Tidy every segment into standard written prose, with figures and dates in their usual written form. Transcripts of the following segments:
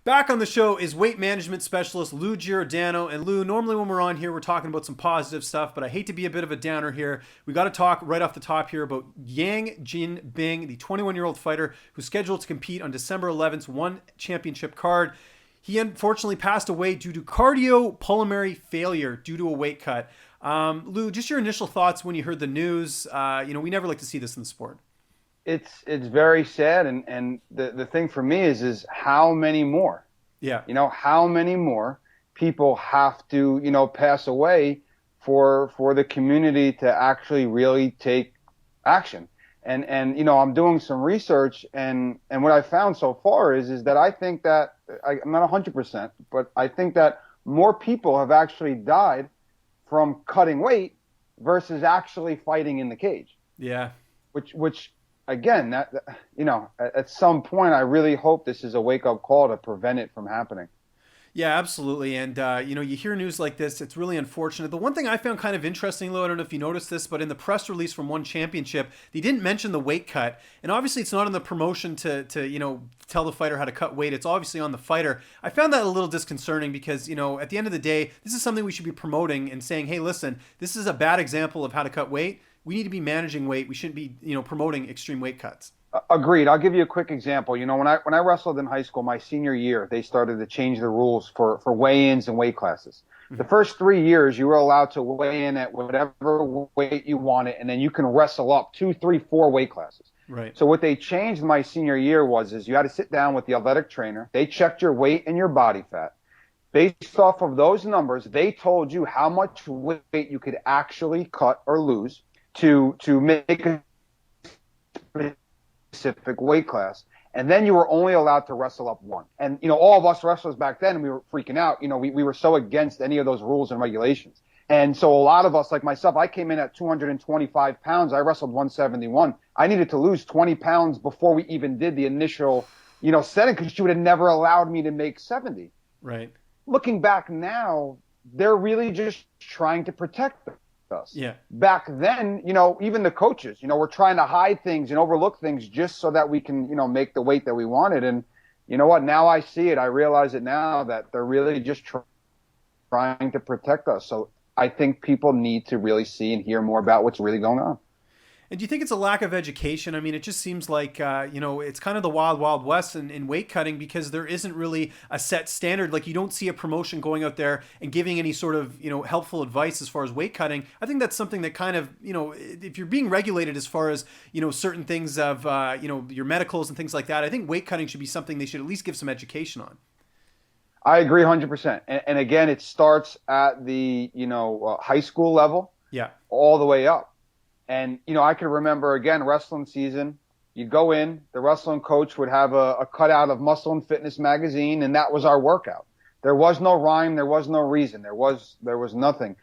Back on the show is weight management specialist Lou Giordano. And Lou, normally when we're on here, we're talking about some positive stuff, but I hate to be a bit of a downer here. We got to talk right off the top here about Yang Jian Bing, the 21-year-old fighter who's scheduled to compete on December 11th's One Championship card. He unfortunately passed away due to cardiopulmonary failure due to a weight cut. Lou, just your initial thoughts when you heard the news. We never like to see this in the sport. It's very sad, and the thing for me is how many more? Yeah. How many more people have to, pass away for the community to actually really take action? And I'm doing some research, and what I found so far is that I think that I'm not 100%, but I think that more people have actually died from cutting weight versus actually fighting in the cage. Yeah. Which again, at some point, I really hope this is a wake-up call to prevent it from happening. Yeah, absolutely. And, you hear news like this, it's really unfortunate. The one thing I found kind of interesting, Lou, I don't know if you noticed this, but in the press release from One Championship, they didn't mention the weight cut. And obviously it's not in the promotion to tell the fighter how to cut weight. It's obviously on the fighter. I found that a little disconcerting because, at the end of the day, this is something we should be promoting and saying, hey, listen, this is a bad example of how to cut weight. We need to be managing weight. We shouldn't be, promoting extreme weight cuts. Agreed. I'll give you a quick example. When I wrestled in high school, my senior year, they started to change the rules for weigh-ins and weight classes. Mm-hmm. The first 3 years, you were allowed to weigh in at whatever weight you wanted, and then you can wrestle up 2, 3, 4 weight classes. Right. So what they changed my senior year was you had to sit down with the athletic trainer. They checked your weight and your body fat. Based off of those numbers, they told you how much weight you could actually cut or lose to make a specific weight class. And then you were only allowed to wrestle up one. And, all of us wrestlers back then, we were freaking out. We were so against any of those rules and regulations. And so a lot of us, like myself, I came in at 225 pounds. I wrestled 171. I needed to lose 20 pounds before we even did the initial, setting, because she would have never allowed me to make 70. Right. Looking back now, they're really just trying to protect them. Us. Yeah. Back then, even the coaches, we're trying to hide things and overlook things just so that we can, make the weight that we wanted. And you know what? Now I see it. I realize it now that they're really just trying to protect us. So I think people need to really see and hear more about what's really going on. And do you think it's a lack of education? I mean, it just seems like, it's kind of the wild, wild west in weight cutting because there isn't really a set standard. Like you don't see a promotion going out there and giving any sort of, helpful advice as far as weight cutting. I think that's something that kind of, if you're being regulated as far as, certain things of, your medicals and things like that, I think weight cutting should be something they should at least give some education on. I agree 100%. And again, it starts at the, high school level. Yeah. All the way up. And, I can remember, again, wrestling season, you'd go in, the wrestling coach would have a cutout of Muscle and Fitness magazine, and that was our workout. There was no rhyme. There was no reason. There was nothing.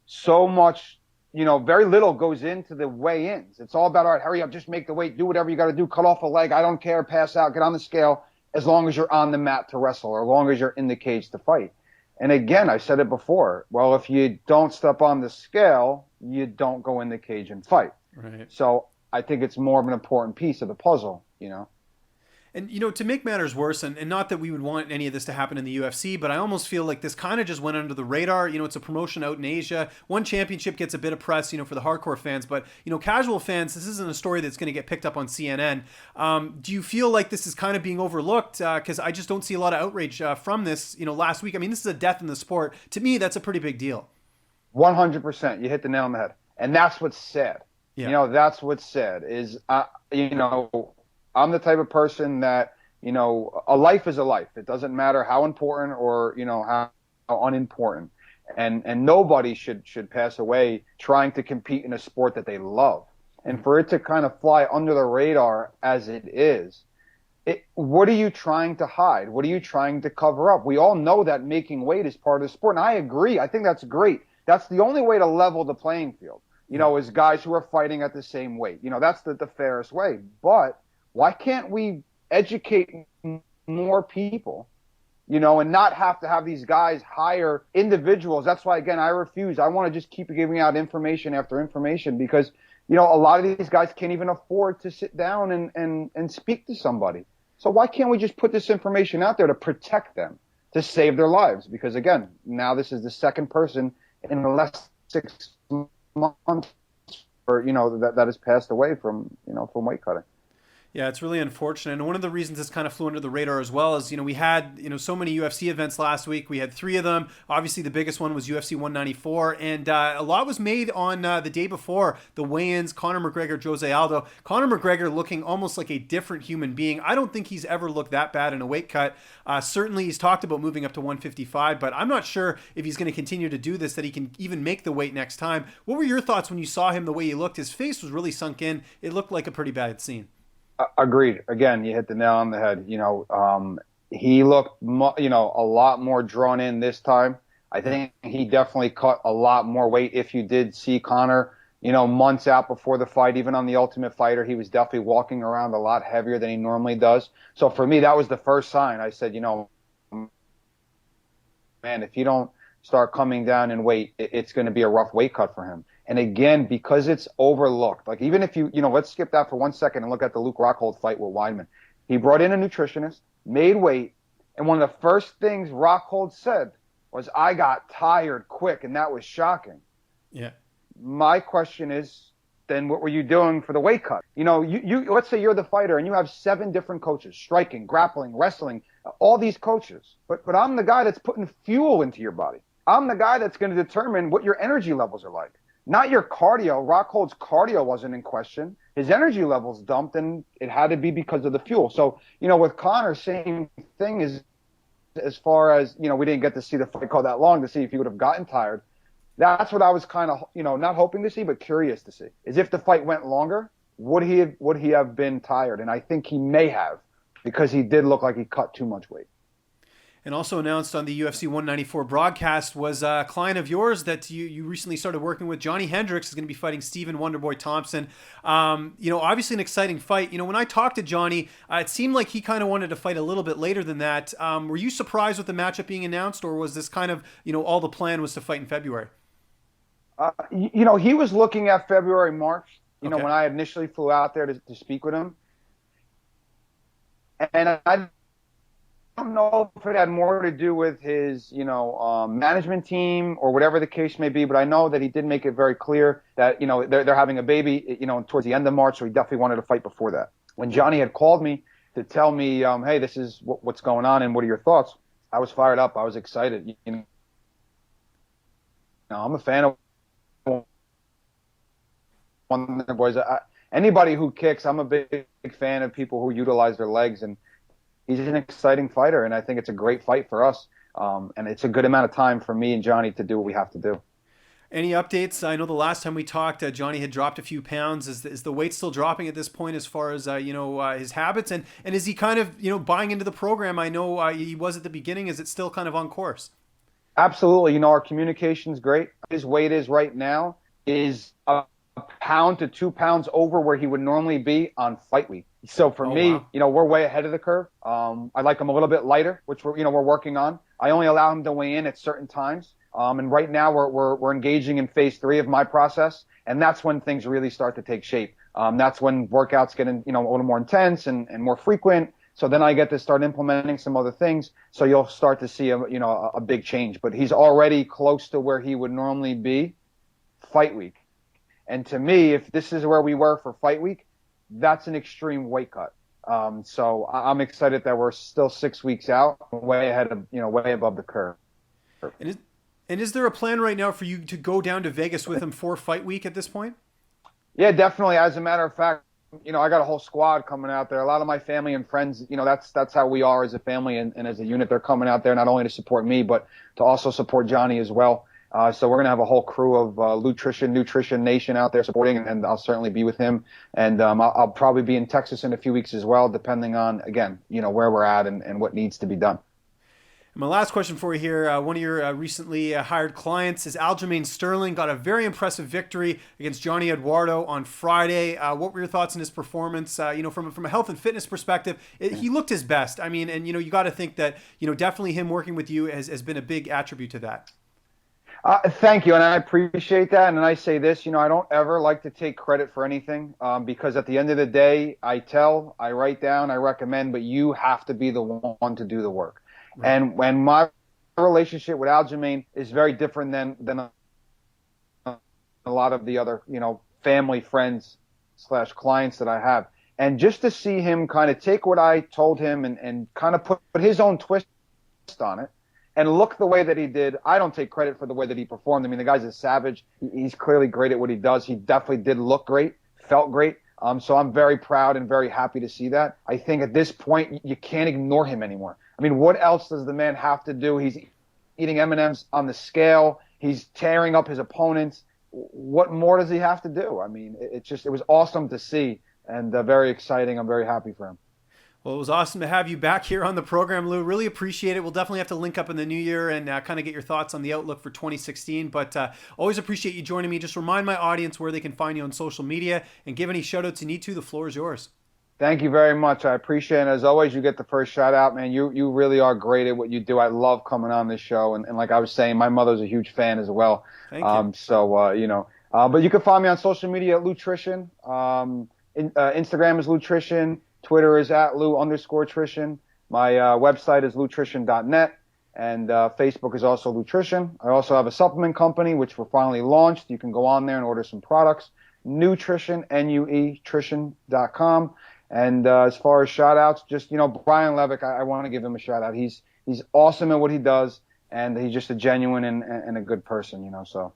So much, very little goes into the weigh-ins. It's all about, all right, hurry up, just make the weight, do whatever you got to do, cut off a leg, I don't care, pass out, get on the scale, as long as you're on the mat to wrestle or as long as you're in the cage to fight. And again, I said it before, well, if you don't step on the scale, you don't go in the cage and fight. Right. So I think it's more of an important piece of the puzzle, And, to make matters worse, and not that we would want any of this to happen in the UFC, but I almost feel like this kind of just went under the radar. It's a promotion out in Asia. One Championship gets a bit of press, for the hardcore fans. But, casual fans, this isn't a story that's going to get picked up on CNN. Do you feel like this is kind of being overlooked? Because I just don't see a lot of outrage from this, last week. I mean, this is a death in the sport. To me, that's a pretty big deal. 100%. You hit the nail on the head. And that's what's sad. Yeah. That's what's sad is, I'm the type of person that, a life is a life. It doesn't matter how important or, how unimportant. And nobody should pass away trying to compete in a sport that they love. And for it to kind of fly under the radar as it is, what are you trying to hide? What are you trying to cover up? We all know that making weight is part of the sport. And I agree. I think that's great. That's the only way to level the playing field, is guys who are fighting at the same weight. That's the fairest way. But why can't we educate more people, and not have to have these guys hire individuals? That's why, again, I refuse. I want to just keep giving out information after information because, a lot of these guys can't even afford to sit down and speak to somebody. So why can't we just put this information out there to protect them, to save their lives? Because again, now this is the second person in the last 6 months, or that has passed away from from weight cutting. Yeah, it's really unfortunate. And one of the reasons this kind of flew under the radar as well is, we had, so many UFC events last week. We had 3 of them. Obviously, the biggest one was UFC 194. And a lot was made on the day before the weigh-ins, Conor McGregor, Jose Aldo. Conor McGregor looking almost like a different human being. I don't think he's ever looked that bad in a weight cut. Certainly, he's talked about moving up to 155, but I'm not sure if he's going to continue to do this, that he can even make the weight next time. What were your thoughts when you saw him the way he looked? His face was really sunk in. It looked like a pretty bad scene. Agreed. Again, you hit the nail on the head. He looked, a lot more drawn in this time. I think he definitely cut a lot more weight. If you did see Conor, months out before the fight, even on The Ultimate Fighter, he was definitely walking around a lot heavier than he normally does. So for me, that was the first sign. I said, man, if you don't start coming down in weight, it's going to be a rough weight cut for him. And again, because it's overlooked, like even if let's skip that for 1 second and look at the Luke Rockhold fight with Weidman. He brought in a nutritionist, made weight, and one of the first things Rockhold said was, "I got tired quick," and that was shocking. Yeah. My question is, then what were you doing for the weight cut? You let's say you're the fighter and you have 7 different coaches, striking, grappling, wrestling, all these coaches. But I'm the guy that's putting fuel into your body. I'm the guy that's going to determine what your energy levels are like. Not your cardio. Rockhold's cardio wasn't in question. His energy levels dumped, and it had to be because of the fuel. So, with Conor, same thing is as far as, we didn't get to see the fight call that long to see if he would have gotten tired. That's what I was kind of, not hoping to see, but curious to see. Is if the fight went longer, would he have been tired? And I think he may have, because he did look like he cut too much weight. And also announced on the UFC 194 broadcast was a client of yours that you recently started working with. Johny Hendricks is going to be fighting Stephen Wonderboy Thompson. Obviously an exciting fight. When I talked to Johny, it seemed like he kind of wanted to fight a little bit later than that. Were you surprised with the matchup being announced, or was this kind of, all the plan was to fight in February? He was looking at February, March, Okay. When I initially flew out there to speak with him. And I don't know if it had more to do with his, management team or whatever the case may be, but I know that he did make it very clear that, they're having a baby, towards the end of March, so he definitely wanted to fight before that. When Johny had called me to tell me, hey, this is what's going on and what are your thoughts, I was fired up. I was excited. I'm a fan of one of the boys. Anybody who kicks, I'm a big fan of people who utilize their legs, and he's an exciting fighter, and I think it's a great fight for us. And it's a good amount of time for me and Johny to do what we have to do. Any updates? I know the last time we talked, Johny had dropped a few pounds. Is the weight still dropping at this point as far as, his habits? And is he kind of, buying into the program? I know he was at the beginning. Is it still kind of on course? Absolutely. Our communication's great. His weight is right now is a pound to 2 pounds over where he would normally be on fight week. So for me, wow, we're way ahead of the curve. I like him a little bit lighter, which we're working on. I only allow him to weigh in at certain times. And right now we're engaging in phase 3 of my process, and that's when things really start to take shape. That's when workouts get a little more intense and more frequent. So then I get to start implementing some other things. So you'll start to see a big change. But he's already close to where he would normally be fight week. And to me, if this is where we were for fight week, that's an extreme weight cut. So I'm excited that we're still 6 weeks out, way ahead of, way above the curve. And is there a plan right now for you to go down to Vegas with him for fight week at this point? Yeah, definitely. As a matter of fact, I got a whole squad coming out there. A lot of my family and friends, that's how we are as a family and as a unit. They're coming out there not only to support me, but to also support Johny as well. So we're going to have a whole crew of Nutrition Nation out there supporting, and I'll certainly be with him. And I'll probably be in Texas in a few weeks as well, depending on, again, where we're at and what needs to be done. My last question for you here, one of your recently hired clients is Aljamain Sterling. Got a very impressive victory against Johnny Eduardo on Friday. What were your thoughts on his performance? From a health and fitness perspective, he looked his best. You got to think that, definitely him working with you has been a big attribute to that. Thank you, and I appreciate that. And I say this, I don't ever like to take credit for anything, because at the end of the day, I write down, I recommend, but you have to be the one to do the work. Right. And when my relationship with Aljamain is very different than a lot of the other, family, friends / clients that I have. And just to see him kind of take what I told him and kind of put his own twist on it and look the way that he did. I don't take credit for the way that he performed. I mean, the guy's a savage. He's clearly great at what he does. He definitely did look great, felt great. So I'm very proud and very happy to see that. I think at this point, you can't ignore him anymore. I mean, what else does the man have to do? He's eating M&Ms on the scale. He's tearing up his opponents. What more does he have to do? I mean, it was awesome to see and very exciting. I'm very happy for him. Well, it was awesome to have you back here on the program, Lou. Really appreciate it. We'll definitely have to link up in the new year and kind of get your thoughts on the outlook for 2016. But always appreciate you joining me. Just remind my audience where they can find you on social media and give any shout outs you need to. The floor is yours. Thank you very much. I appreciate it. And as always, you get the first shout out, man. You really are great at what you do. I love coming on this show. And like I was saying, my mother's a huge fan as well. Thank you. But you can find me on social media at Lutrition. Instagram is Lutrition. Twitter is at Lou_Trition. My website is lutrition.net. And Facebook is also Lutrition. I also have a supplement company, which we're finally launched. You can go on there and order some products. Nutrition, nuetrition.com. And as far as shout outs, just, Brian Levick, I want to give him a shout out. He's awesome at what he does, and he's just a genuine and a good person, so